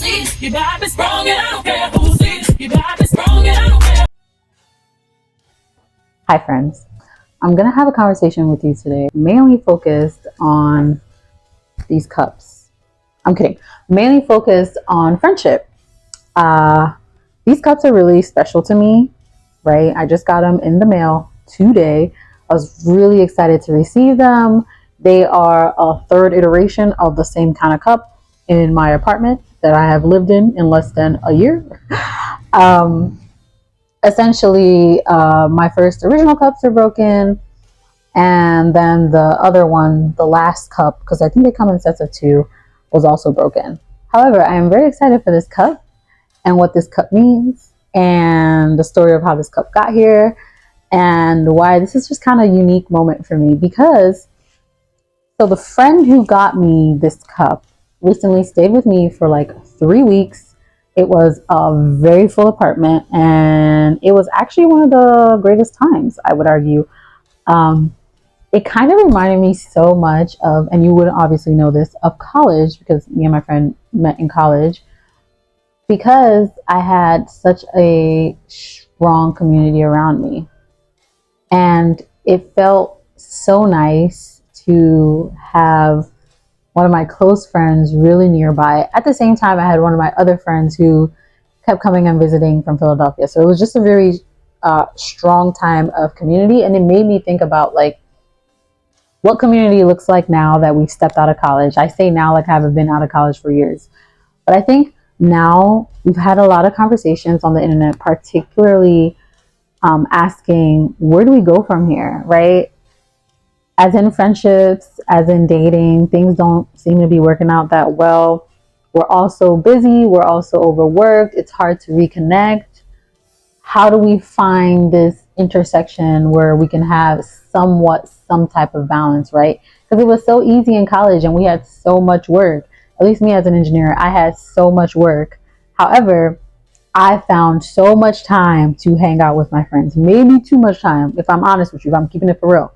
sees. You got me strong and I don't care who sees. You got me strong and I don't care. Hi friends, I'm going to have a conversation with you today, mainly focused on these cups. I'm kidding, mainly focused on friendship. These cups are really special to me, right? I just got them in the mail today. I was really excited to receive them. They are a third iteration of the same kind of cup in my apartment that I have lived in less than a year. Essentially, my first original cups are broken, and then the other one, the last cup, because I think they come in sets of two, was also broken. However, I am very excited for this cup and what this cup means and the story of how this cup got here and why this is just kind of a unique moment for me. Because so the friend who got me this cup recently stayed with me for like 3 weeks. It was a very full apartment, and it was actually one of the greatest times, I would argue. It kind of reminded me so much of, and you wouldn't obviously know this, of college, because me and my friend met in college, because I had such a strong community around me. And it felt so nice to have one of my close friends really nearby. At the same time, I had one of my other friends who kept coming and visiting from Philadelphia. So it was just a very strong time of community. And it made me think about like what community looks like now that we've stepped out of college. I say now like I haven't been out of college for years. But I think now we've had a lot of conversations on the internet, particularly asking, where do we go from here, right? As in friendships, as in dating, things don't seem to be working out that well. We're all so busy. We're also overworked. It's hard to reconnect. How do we find this intersection where we can have some type of balance, right? Because it was so easy in college and we had so much work. At least me as an engineer, I had so much work. However, I found so much time to hang out with my friends. Maybe too much time, if I'm honest with you, if I'm keeping it for real.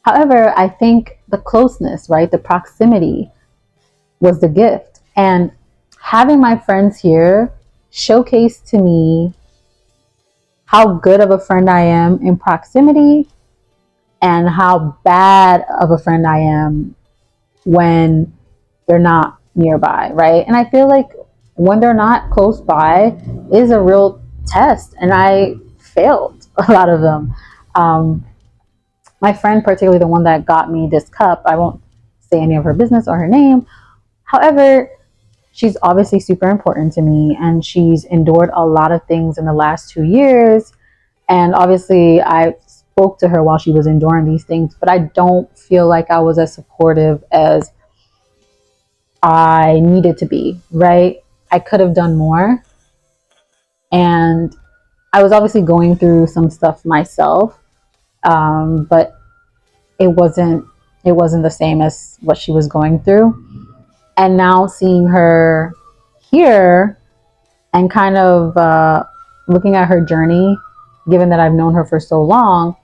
However, I think the closeness, right, the proximity was the gift. And having my friends here showcased to me how good of a friend I am in proximity and how bad of a friend I am when they're not nearby, right? And I feel like when they're not close by is a real test, and I failed a lot of them. My friend, particularly the one that got me this cup, I won't say any of her business or her name. However, she's obviously super important to me, and she's endured a lot of things in the last 2 years. And obviously, I spoke to her while she was enduring these things, but I don't feel like I was as supportive as I needed to be, right? I could have done more. And I was obviously going through some stuff myself, but it wasn't the same as what she was going through. And now seeing her here and kind of looking at her journey, given that I've known her for so long,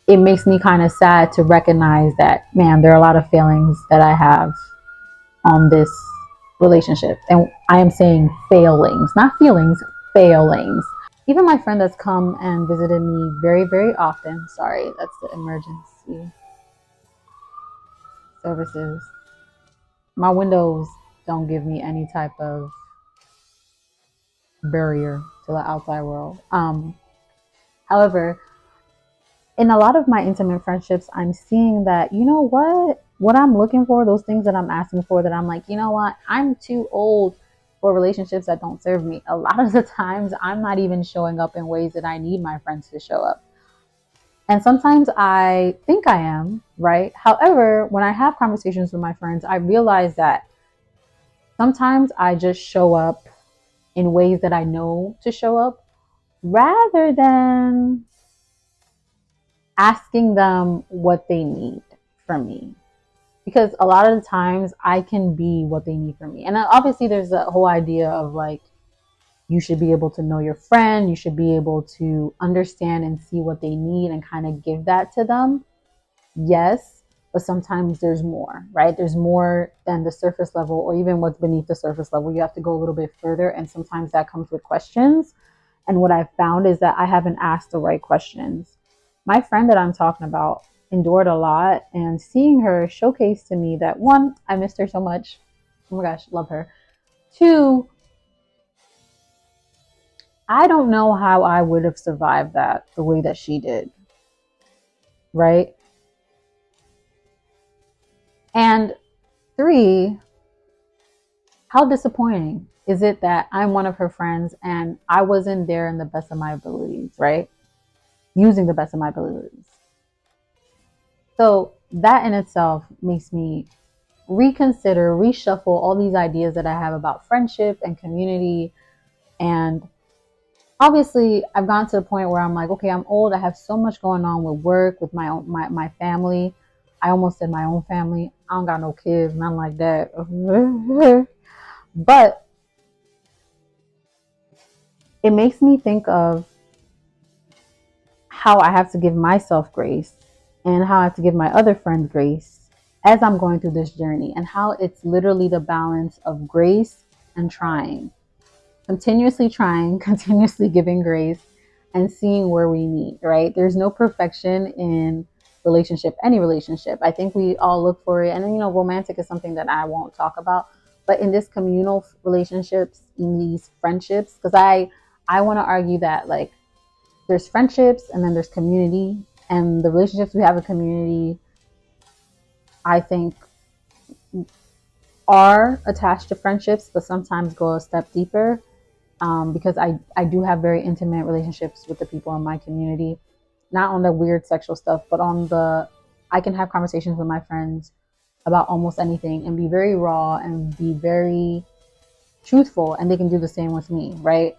it makes me kind of sad to recognize that, man, there are a lot of failings that I have on this relationship. And I am saying failings, not feelings, failings. Even my friend that's come and visited me very, very often, sorry, that's the emergency services. My windows don't give me any type of barrier to the outside world. However, in a lot of my intimate friendships, I'm seeing that, you know what I'm looking for, those things that I'm asking for, that I'm like, you know what, I'm too old for relationships that don't serve me. A lot of the times, I'm not even showing up in ways that I need my friends to show up. And sometimes I think I am, right? However, when I have conversations with my friends, I realize that sometimes I just show up in ways that I know to show up rather than asking them what they need from me. Because a lot of the times I can be what they need from me. And obviously, there's a whole idea of like, you should be able to know your friend, you should be able to understand and see what they need and kind of give that to them. Yes. but sometimes there's more, right? There's more than the surface level or even what's beneath the surface level. You have to go a little bit further, and sometimes that comes with questions. And what I've found is that I haven't asked the right questions. My friend that I'm talking about endured a lot, and seeing her showcase to me that one, I missed her so much. Oh my gosh, love her. Two, I don't know how I would have survived that the way that she did, right? And three, how disappointing is it that I'm one of her friends and I wasn't there in the best of my abilities, right? Using the best of my abilities. So that in itself makes me reconsider, reshuffle all these ideas that I have about friendship and community. And obviously, I've gotten to the point where I'm like, okay, I'm old. I have so much going on with work, with my family. I almost said my own family. I don't got no kids, nothing like that. But it makes me think of how I have to give myself grace and how I have to give my other friends grace as I'm going through this journey, and how it's literally the balance of grace and trying, continuously giving grace and seeing where we meet, right? There's no perfection in relationship, any relationship. I think we all look for it. And, romantic is something that I won't talk about. But in this communal relationships, in these friendships, because I want to argue that, like, there's friendships and then there's community, and the relationships we have in community, I think, are attached to friendships, but sometimes go a step deeper. Because I do have very intimate relationships with the people in my community, not on the weird sexual stuff, but on I can have conversations with my friends about almost anything and be very raw and be very truthful, and they can do the same with me, right?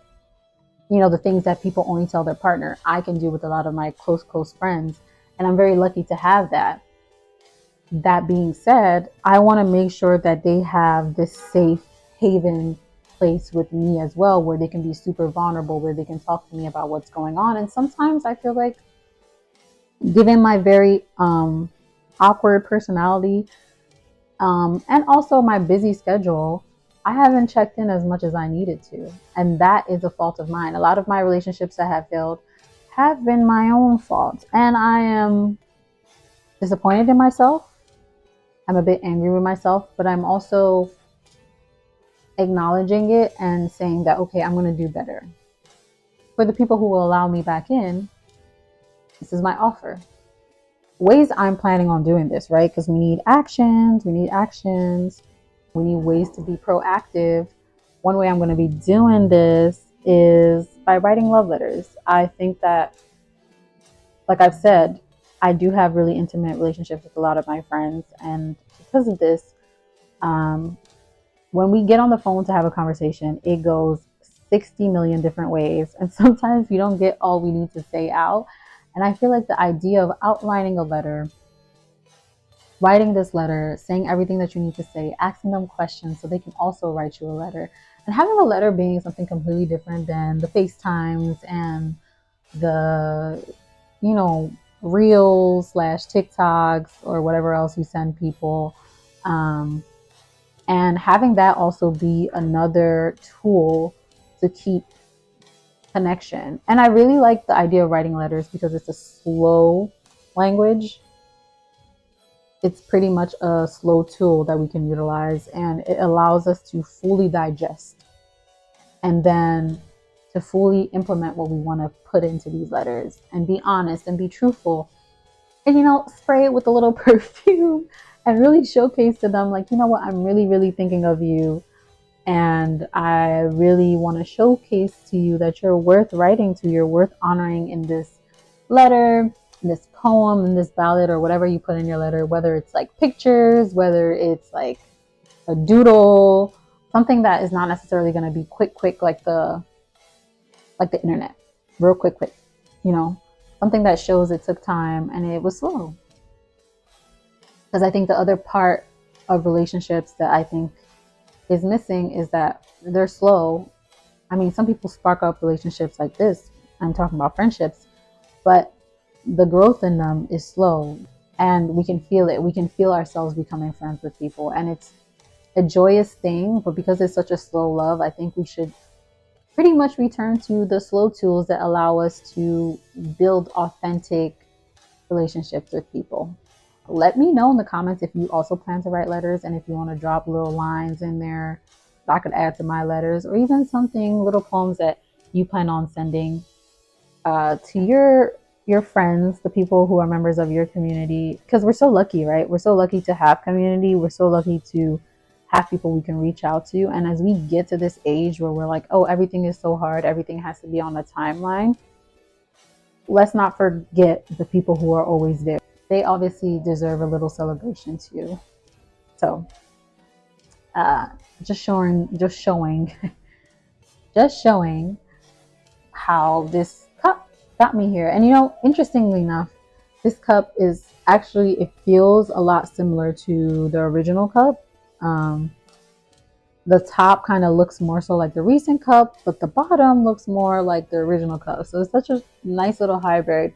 The things that people only tell their partner, I can do with a lot of my close friends, and I'm very lucky to have that. That being said, I want to make sure that they have this safe haven place with me as well, where they can be super vulnerable, where they can talk to me about what's going on. And sometimes I feel like, given my very awkward personality, and also my busy schedule, I haven't checked in as much as I needed to. And that is a fault of mine. A lot of my relationships that have failed have been my own fault. And I am disappointed in myself. I'm a bit angry with myself, but I'm also acknowledging it and saying that, okay, I'm going to do better. For the people who will allow me back in, this is my offer. Ways I'm planning on doing this, right? Because we need actions. We need ways to be proactive. One way I'm going to be doing this is by writing love letters. I think that, like I've said, I do have really intimate relationships with a lot of my friends. And because of this, when we get on the phone to have a conversation, it goes 60 million different ways. And sometimes we don't get all we need to say out. And I feel like the idea of outlining a letter, writing this letter, saying everything that you need to say, asking them questions so they can also write you a letter, and having a letter being something completely different than the FaceTimes and the, Reels / TikToks or whatever else you send people. And having that also be another tool to keep connection. And I really like the idea of writing letters because it's a slow language. It's pretty much a slow tool that we can utilize, and it allows us to fully digest and then to fully implement what we want to put into these letters and be honest and be truthful. And, spray it with a little perfume and really showcase to them, like, what, I'm really, really thinking of you. And I really want to showcase to you that you're worth writing to, you're worth honoring in this letter, in this poem, in this ballad, or whatever you put in your letter, whether it's like pictures, whether it's like a doodle, something that is not necessarily going to be quick, like the internet, real quick, something that shows it took time and it was slow. Because I think the other part of relationships that I think is missing is that they're slow. I mean, some people spark up relationships like this. I'm talking about friendships, but the growth in them is slow. and we can feel it. We can feel ourselves becoming friends with people, and it's a joyous thing. But because it's such a slow love, I think we should pretty much return to the slow tools that allow us to build authentic relationships with people. Let me know in the comments if you also plan to write letters, and if you want to drop little lines in there that I could add to my letters, or even something, little poems that you plan on sending to your friends, the people who are members of your community. Because we're so lucky, right? We're so lucky to have community. We're so lucky to have people we can reach out to. And as we get to this age where we're like, oh, everything is so hard, everything has to be on a timeline, let's not forget the people who are always there. They obviously deserve a little celebration too. So, uh, just showing, just showing how this cup got me here. And interestingly enough, this cup is actually, it feels a lot similar to the original cup. Um, the top kind of looks more so like the recent cup, but the bottom looks more like the original cup. So it's such a nice little hybrid.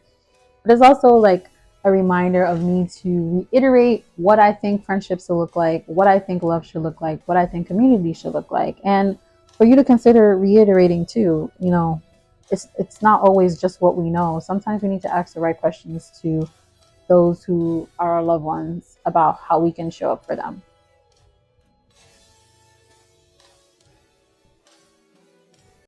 But it's also like a reminder of me to reiterate what I think friendships should look like, what I think love should look like, what I think community should look like, and for you to consider reiterating too. It's not always just what we know. Sometimes we need to ask the right questions to those who are our loved ones about how we can show up for them.